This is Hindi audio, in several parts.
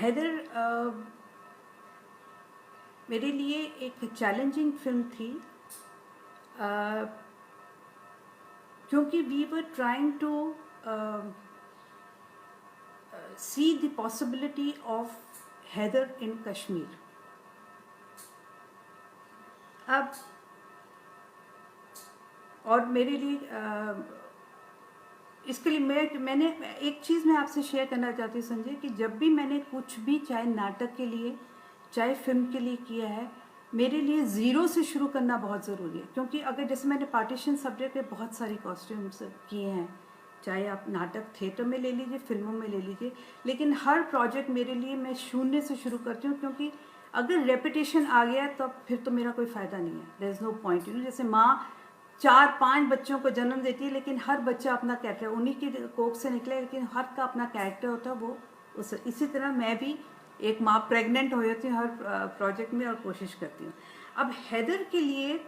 हैदर मेरे लिए एक चैलेंजिंग फिल्म थी क्योंकि we were trying to see the possibility of Haider in Kashmir. अब और मेरे लिए इसके लिए मैंने एक चीज़ मैं आपसे शेयर करना चाहती हूँ संजय, कि जब भी मैंने कुछ भी चाहे नाटक के लिए चाहे फिल्म के लिए किया है, मेरे लिए ज़ीरो से शुरू करना बहुत ज़रूरी है। क्योंकि अगर जैसे मैंने पार्टीशन सब्जेक्ट पे बहुत सारी कॉस्ट्यूम्स किए हैं, चाहे आप नाटक थिएटर में ले लीजिए, फिल्मों में ले लीजिए, लेकिन हर प्रोजेक्ट मेरे लिए मैं शून्य से शुरू करती हूँ। क्योंकि अगर रेपिटेशन आ गया तो फिर तो मेरा कोई फ़ायदा नहीं है, देयर इज़ नो पॉइंट। जैसे माँ 4-5 बच्चों को जन्म देती है, लेकिन हर बच्चा अपना कैरेक्टर, उन्हीं की कोख से निकले, लेकिन हर का अपना कैरेक्टर होता है वो इसी तरह मैं भी एक माँ प्रेग्नेंट हो जाती हूँ हर प्रोजेक्ट में और कोशिश करती हूँ। अब हैदर के लिए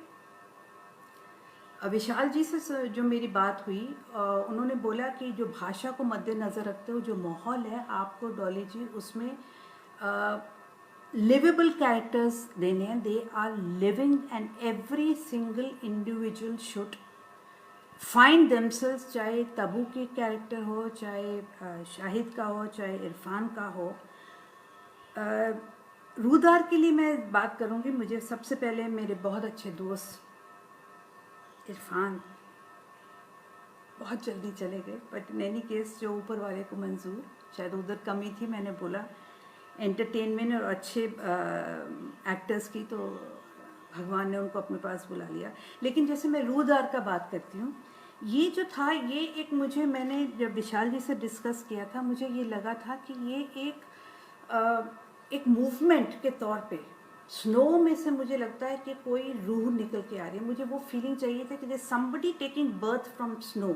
विशाल जी से जो मेरी बात हुई, उन्होंने बोला कि जो भाषा को मद्देनज़र रखते हुए जो माहौल है आपको डॉली जी उसमें लिवेबल कैरेक्टर्स देने हैं। They are living and every single individual should find themselves, चाहे तबू की कैरेक्टर हो, चाहे शाहिद का हो, चाहे इरफान का हो। रूदार के लिए मैं बात करूँगी। मुझे सबसे पहले मेरे बहुत अच्छे दोस्त इरफान बहुत जल्दी चले गए, बट इन एनी केस जो ऊपर वाले को मंजूर, शायद उधर कमी थी, मैंने बोला एंटरटेनमेंट और अच्छे एक्टर्स की, तो भगवान ने उनको अपने पास बुला लिया। लेकिन जैसे मैं रूदार का बात करती हूँ, ये जो था ये एक मैंने जब विशाल जी से डिस्कस किया था, मुझे ये लगा था कि ये एक मूवमेंट के तौर पे स्नो में से मुझे लगता है कि कोई रूह निकल के आ रही है। मुझे वो फीलिंग चाहिए था कि जैसे somebody taking birth from snow,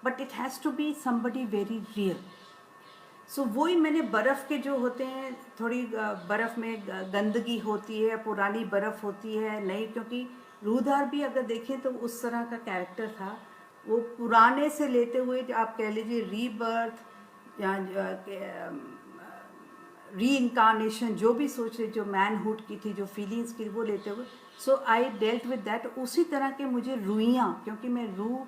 but it has to be somebody very real. So वही मैंने बर्फ़ के जो होते हैं, थोड़ी बर्फ़ में गंदगी होती है, पुरानी बर्फ़ होती है, नई, क्योंकि रूदार भी अगर देखें तो उस तरह का कैरेक्टर था। वो पुराने से लेते हुए आप कह लीजिए रीबर्थ या री इनकारनेशन, जो भी सोचे, जो मैनहुड की थी, जो फीलिंग्स की, वो लेते हुए। सो आई डेल्ट विद दैट। उसी तरह के मुझे रुइयाँ, क्योंकि मैं रूह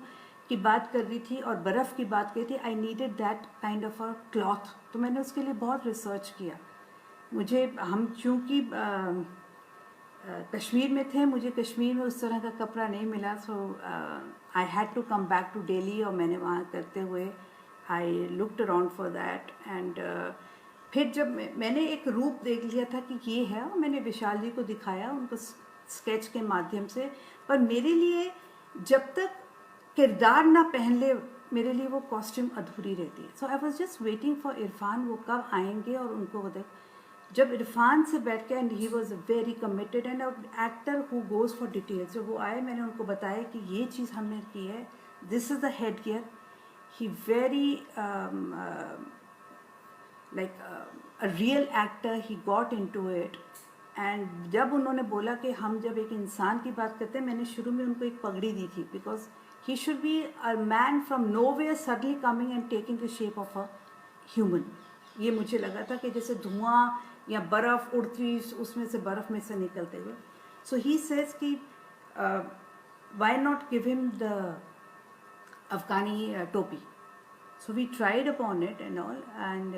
की बात कर रही थी और बर्फ़ की बात कर रही थी, I needed that kind of a cloth. तो मैंने उसके लिए बहुत रिसर्च किया। मुझे हम चूँकि कश्मीर में थे, मुझे कश्मीर में उस तरह का कपड़ा नहीं मिला, so I had to come back to Delhi. और मैंने वहाँ करते हुए I looked around for that and फिर जब मैंने एक रूप देख लिया था कि ये है, और मैंने विशाल जी को दिखाया उनको स्केच के माध्यम से। पर मेरे लिए जब तक किरदार ना पहन ले, मेरे लिए वो कॉस्ट्यूम अधूरी रहती है। So I was just waiting for Irfan, वो कब आएंगे और उनको वो जब इरफान से बैठ के, and he was very committed and actor who goes for details. जब वो आए, मैंने उनको बताया कि ये चीज़ हमने की है, this is the head gear. He very like a real actor, he got into it। And जब उन्होंने बोला कि हम जब एक इंसान की बात करते हैं, मैंने शुरू में उनको एक पगड़ी दी थी, because he should be a man from nowhere suddenly coming and taking the shape of a human. ये मुझे लगा था कि जैसे धुआं या बर्फ़ उड़ती, उसमें से बर्फ़ में से निकलते हुए। सो ही सेज कि why not give him the Afghani टोपी। So we tried upon it and all, and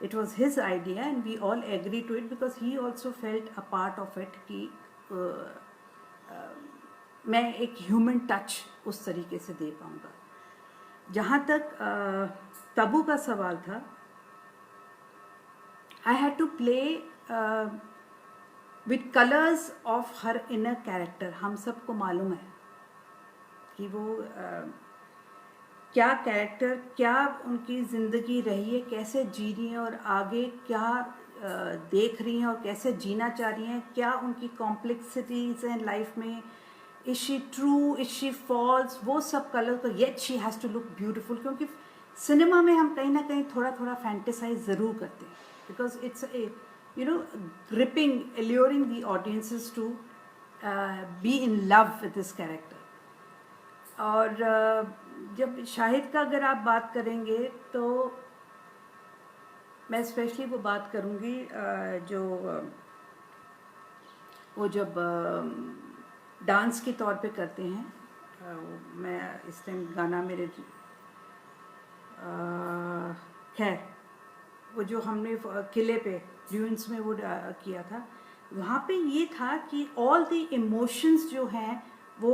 it was his idea and we all agreed to it because he also felt a part of it कि मैं एक ह्यूमन टच उस तरीके से दे पाऊँगा। जहाँ तक तबू का सवाल था, I had to play with colors of her inner character। हम सबको मालूम है कि वो क्या कैरेक्टर, क्या उनकी ज़िंदगी रही है, कैसे जी रही हैं और आगे क्या देख रही हैं और कैसे जीना चाह रही हैं, क्या उनकी कॉम्प्लेक्सिटीज़ हैं लाइफ में, is she true, is she false, वो सब कलर। तो yet she has to look beautiful. क्योंकि सिनेमा में हम कहीं ना कहीं थोड़ा थोड़ा फैंटेसाइज ज़रूर करते हैं, because it's a gripping, alluring the audiences to be in love with this character. और जब शाहिद का अगर आप बात करेंगे, तो मैं स्पेशली वो बात करूँगी जो वो जब डांस के तौर पे करते हैं। मैं इस टाइम गाना मेरे खैर वो जो हमने किले पे ड्यून्स में वो किया था, वहाँ पे ये था कि ऑल द इमोशंस जो हैं वो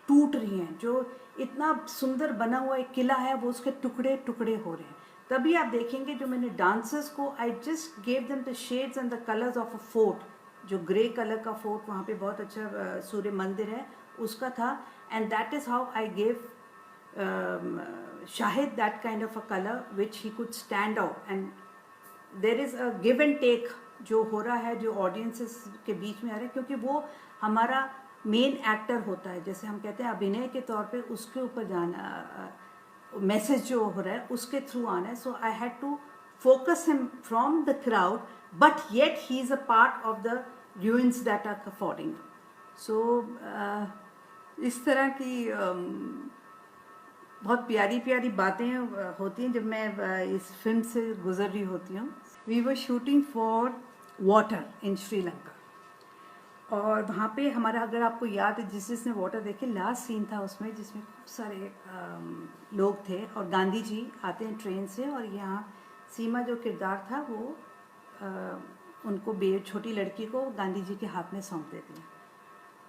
टूट रही हैं। जो इतना सुंदर बना हुआ एक किला है वो उसके टुकड़े टुकड़े हो रहे हैं। तभी आप देखेंगे जो मैंने डांसर्स को I just gave them the shades and the colours of a fort. जो ग्रे कलर का फोर्ट वहाँ पे बहुत अच्छा सूर्य मंदिर है उसका था, and that is how I gave Shahid that kind of a color which he could stand out, and there is a give and take जो हो रहा है, जो ऑडियंसेस के बीच में आ रहा है, क्योंकि वो हमारा मेन एक्टर होता है, जैसे हम कहते हैं अभिनय के तौर पे उसके ऊपर जाना, मैसेज जो हो रहा है उसके थ्रू आना है. So I had to focus him from the crowd, but yet he is a part of the ruins that are affording. So इस तरह की बहुत प्यारी प्यारी बातें होती हैं जब मैं इस फिल्म से गुजर रही होती हूँ. We were shooting for water in Sri Lanka, और वहाँ पे हमारा, अगर आपको याद है जिसने वाटर देखे, लास्ट सीन था उसमें जिसमें खूब सारे लोग थे और गांधी जी आते हैं ट्रेन से, और यहाँ सीमा जो किरदार था वो उनको छोटी लड़की को गांधी जी के हाथ में सौंप देती है.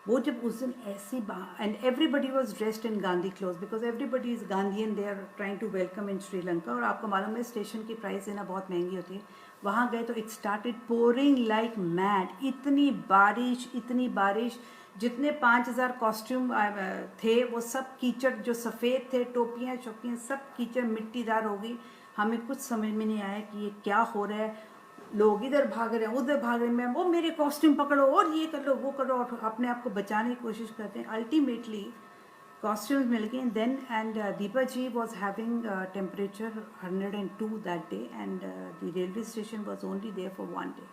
वो जब उस दिन ऐसी and everybody was dressed in Gandhi cloth because everybody is Gandhian, they are trying to welcome in Sri Lanka. और आपको मालूम है स्टेशन की प्राइस देना बहुत महंगी होती है. वहाँ गए तो it started pouring like mad. इतनी बारिश, जितने 5000 कॉस्ट्यूम थे वो सब कीचड़, जो सफ़ेद थे, टोपियाँ शोपियाँ सब कीचड़ मिट्टीदार हो गई. हमें कुछ समझ में नहीं आया कि ये क्या हो रहा है. लोग इधर भाग रहे हैं, उधर भाग रहे हैं, वो मेरे कॉस्ट्यूम पकड़ो और ये कर लो वो करो, और अपने आप को बचाने की कोशिश करते हैं. अल्टीमेटली कॉस्ट्यूम्स मिल गए. Then and Deepa ji was having temperature 102 that day, and the railway station was only there for 1 day.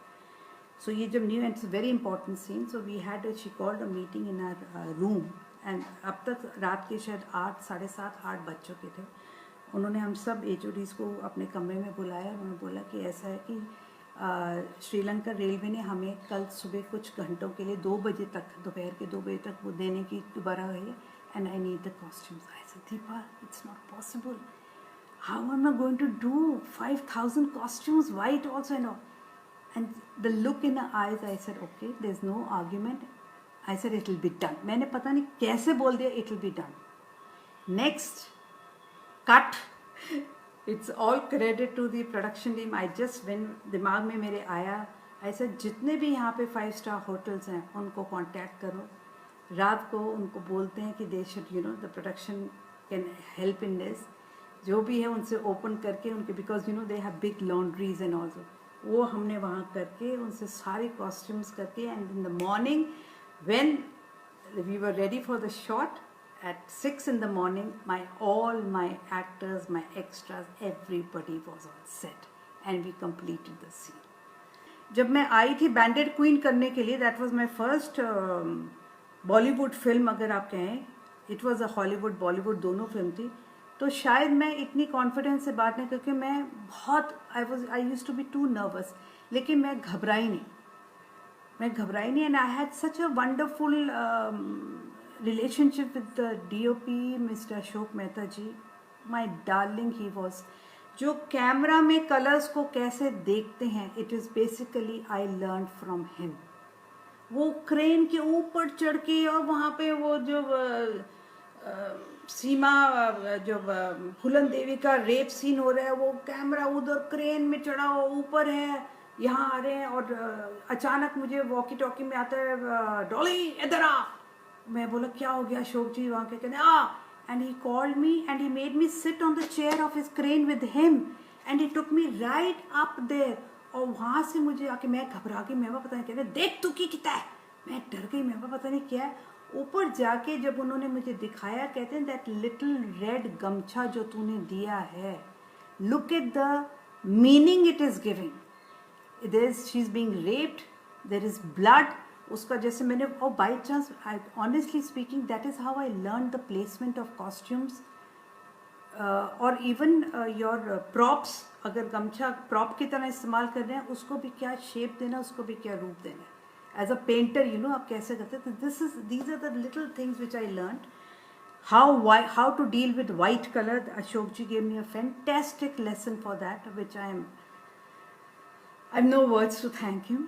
So ये जब new, and very important scene. So we had she called a meeting in our room, and अब तक रात के शायद 8, 7:30, 8 बज चुके थे. उन्होंने हम सब HODs को अपने कमरे में बुलाया. उन्होंने बोला कि ऐसा है कि श्रीलंका रेलवे ने हमें कल सुबह कुछ घंटों के लिए 2 बजे तक, दोपहर के 2 बजे तक वो देने की दोबारा है, and I need the costumes. I said Deepa, it's not possible. How am I going to do 5000 costumes, white also and all. And the look in the eyes, I said okay, there is no argument. I said it will be done. मैंने पता नहीं कैसे बोल दिया, it will be done. Next cut, it's all credit to the production team. I just, when दिमाग में मेरे आया, ऐसे जितने भी यहाँ पे 5 स्टार होटल्स हैं उनको कांटेक्ट करो. रात को उनको बोलते हैं कि they should, you know, the production can help in this. जो भी है उनसे ओपन करके उनके, because you know they have big laundries and also, वो हमने वहाँ करके उनसे सारे कॉस्ट्यूम्स करके, and in the morning when we were ready for the shot, at 6 in the morning, all my actors, my extras, everybody was on set, and we completed the scene. जब मैं आई थी बैंडेड क्वीन करने के लिए, that was my first Bollywood film, अगर आप कहें. It was a Hollywood Bollywood दोनों फिल्म थी. तो शायद मैं इतनी कॉन्फिडेंस से बात नहीं, क्योंकि मैं बहुत I used to be too nervous, लेकिन मैं घबराई नहीं. And I had such a wonderful relationship with the DOP, Mr. Ashok Mehta ji, my darling. He was, जो कैमरा में कलर्स को कैसे देखते हैं, it is basically I learned from him. वो क्रेन के ऊपर चढ़ के, और वहाँ पे वो जो सीमा, जो फूलन देवी का रेप सीन हो रहा है, वो कैमरा उधर क्रेन में चढ़ा हो, ऊपर है, यहाँ आ रहे हैं, और अचानक मुझे वॉकी टॉकी में आता है, डॉली इधर आ. मैं बोला क्या हो गया अशोक जी, वहाँ के कहते and he called me and he made me sit on the chair of his crane with him, and he took me right up there. और वहाँ से मुझे आके, मैं घबरा गई, मैं पता नहीं, कहते देख तू की कितना है. मैं डर गई, मैं पता नहीं क्या है. ऊपर जाके जब उन्होंने मुझे दिखाया, कहते हैं दैट लिटिल रेड गमछा जो तूने दिया है, look at the meaning it is giving. There is, she is being raped, there is blood. उसका जैसे मैंने, और by chance, honestly speaking, that is how I learn the placement of costumes और इवन योर प्रॉप्स, अगर गमछा प्रॉप की तरह इस्तेमाल कर रहे हैं, उसको भी क्या शेप देना, उसको भी क्या रूप देना है। As a painter you know आप कैसे करते हैं। तो these are the little things which I learn. How to deal with white color. Ashok ji gave me a fantastic lesson for that, which I have no words to thank him.